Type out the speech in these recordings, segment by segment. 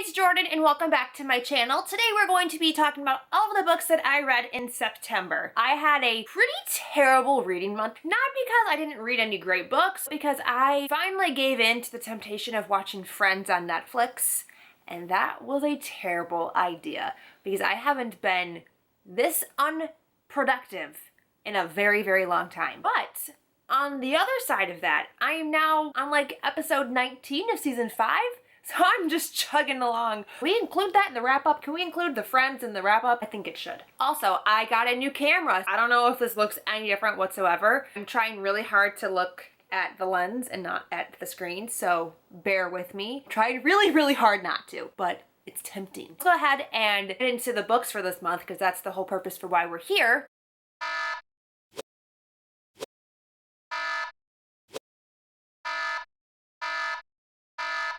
it's Jordan and welcome back to my channel. Today we're going to be talking about all of the books that I read in September. I had a pretty terrible reading month, not because I didn't read any great books, because I finally gave in to the temptation of watching Friends on Netflix, and that was a terrible idea because I haven't been this unproductive in a very, very long time. But on the other side of that, I am now on like episode 19 of season 5. So I'm just chugging along. Can we include that in the wrap-up? Can we include the Friends in the wrap-up? I think it should. Also, I got a new camera. I don't know if this looks any different whatsoever. I'm trying really hard to look at the lens and not at the screen, so bear with me. Tried really, really hard not to, but it's tempting. Let's go ahead and get into the books for this month because that's the whole purpose for why we're here.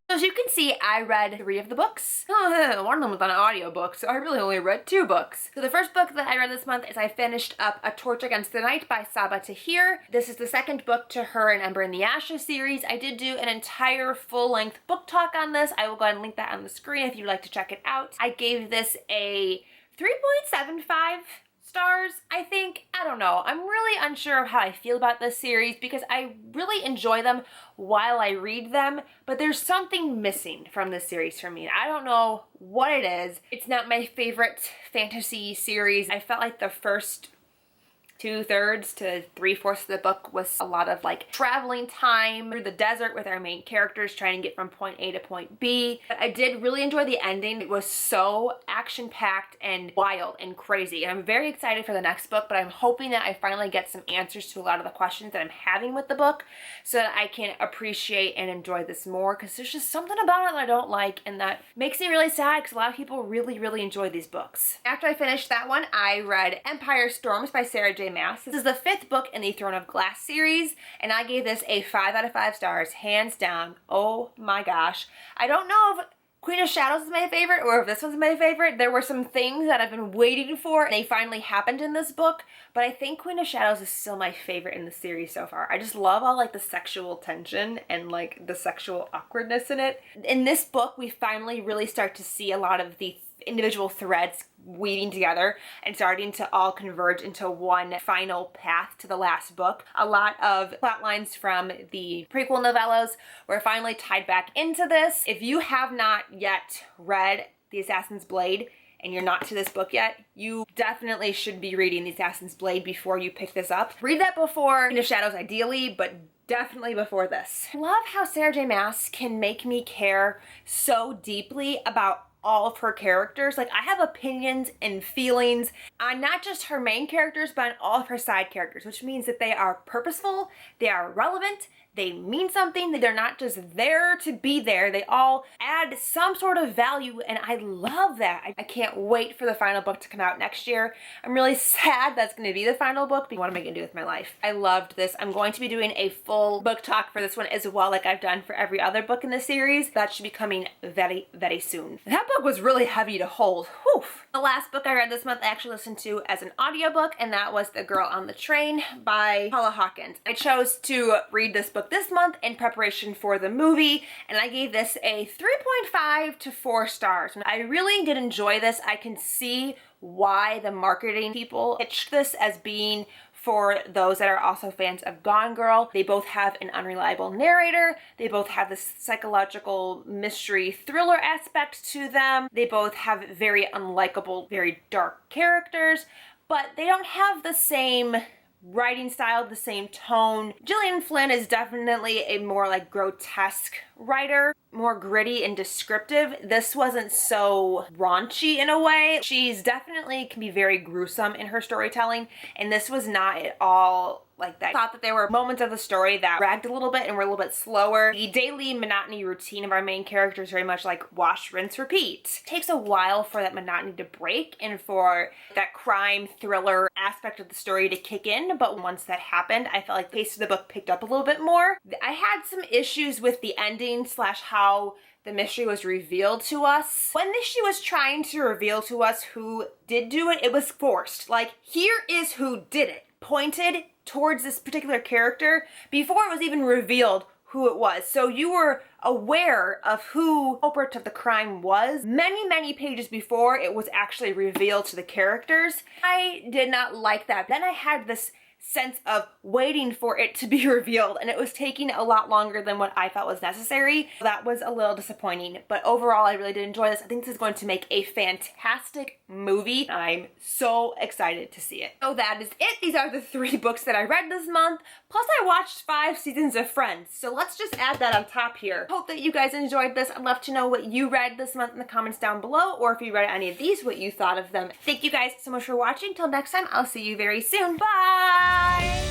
As you can see, I read 3 of the books. One of them was on an audiobook, so I really only read 2 books. So the first book that I read this month is I finished up A Torch Against the Night by Sabaa Tahir. This is the second book to her and Ember in the Ashes series. I did do an entire full-length book talk on this. I will go ahead and link that on the screen if you'd like to check it out. I gave this a 3.75 stars, I think. I don't know. I'm really unsure of how I feel about this series because I really enjoy them while I read them, but there's something missing from this series for me. I don't know what it is. It's not my favorite fantasy series. I felt like the first 2/3 to 3/4 of the book was a lot of like traveling time through the desert with our main characters trying to get from point A to point B. But I did really enjoy the ending. It was so action-packed and wild and crazy. And I'm very excited for the next book, but I'm hoping that I finally get some answers to a lot of the questions that I'm having with the book so that I can appreciate and enjoy this more, because there's just something about it that I don't like and that makes me really sad because a lot of people really, really enjoy these books. After I finished that one, I read Empire Storms by Sarah J. Maas. This is the 5th book in the Throne of Glass series, and I gave this a 5 out of 5 stars, hands down. Oh my gosh. I don't know if Queen of Shadows is my favorite or if this one's my favorite. There were some things that I've been waiting for and they finally happened in this book, but I think Queen of Shadows is still my favorite in the series so far. I just love all like the sexual tension and like the sexual awkwardness in it. In this book, we finally really start to see a lot of the individual threads weaving together and starting to all converge into one final path to the last book. A lot of plot lines from the prequel novellas were finally tied back into this. If you have not yet read The Assassin's Blade and you're not to this book yet, you definitely should be reading The Assassin's Blade before you pick this up. Read that before Queen of Shadows ideally, but definitely before this. I love how Sarah J. Maas can make me care so deeply about all of her characters. Like, I have opinions and feelings on not just her main characters, but on all of her side characters, which means that they are purposeful, they are relevant, they mean something, they're not just there to be there. They all add some sort of value, and I love that. I can't wait for the final book to come out next year. I'm really sad that's going to be the final book, but what am I going to do with my life? I loved this. I'm going to be doing a full book talk for this one as well, like I've done for every other book in the series. That should be coming very, very soon. That book was really heavy to hold. Whew. The last book I read this month I actually listened to as an audiobook, and that was The Girl on the Train by Paula Hawkins. I chose to read this book this month in preparation for the movie, and I gave this a 3.5 to 4 stars. I really did enjoy this. I can see why the marketing people pitched this as being for those that are also fans of Gone Girl. They both have an unreliable narrator. They both have this psychological mystery thriller aspect to them. They both have very unlikable, very dark characters, but they don't have the same writing style, the same tone. Gillian Flynn is definitely a more like grotesque writer, more gritty and descriptive. This wasn't so raunchy in a way. She's definitely can be very gruesome in her storytelling, and this was not at all like that. I thought that there were moments of the story that dragged a little bit and were a little bit slower. The daily monotony routine of our main character is very much like wash, rinse, repeat. It takes a while for that monotony to break and for that crime thriller aspect of the story to kick in, but once that happened, I felt like the pace of the book picked up a little bit more. I had some issues with the ending slash how the mystery was revealed to us. When she was trying to reveal to us who did do it, it was forced. Like, here is who did it. Pointed towards this particular character before it was even revealed who it was. So you were aware of who culprit of the crime was many pages before it was actually revealed to the characters. I did not like that. Then I had this sense of waiting for it to be revealed, and it was taking a lot longer than what I felt was necessary. That was a little disappointing, but overall I really did enjoy this. I think this is going to make a fantastic movie. I'm so excited to see it. So that is it. These are the 3 books that I read this month, plus I watched 5 seasons of Friends, so let's just add that on top here. Hope that you guys enjoyed this. I'd love to know what you read this month in the comments down below, or if you read any of these, what you thought of them. Thank you guys so much for watching. Till next time, I'll see you very soon. Bye!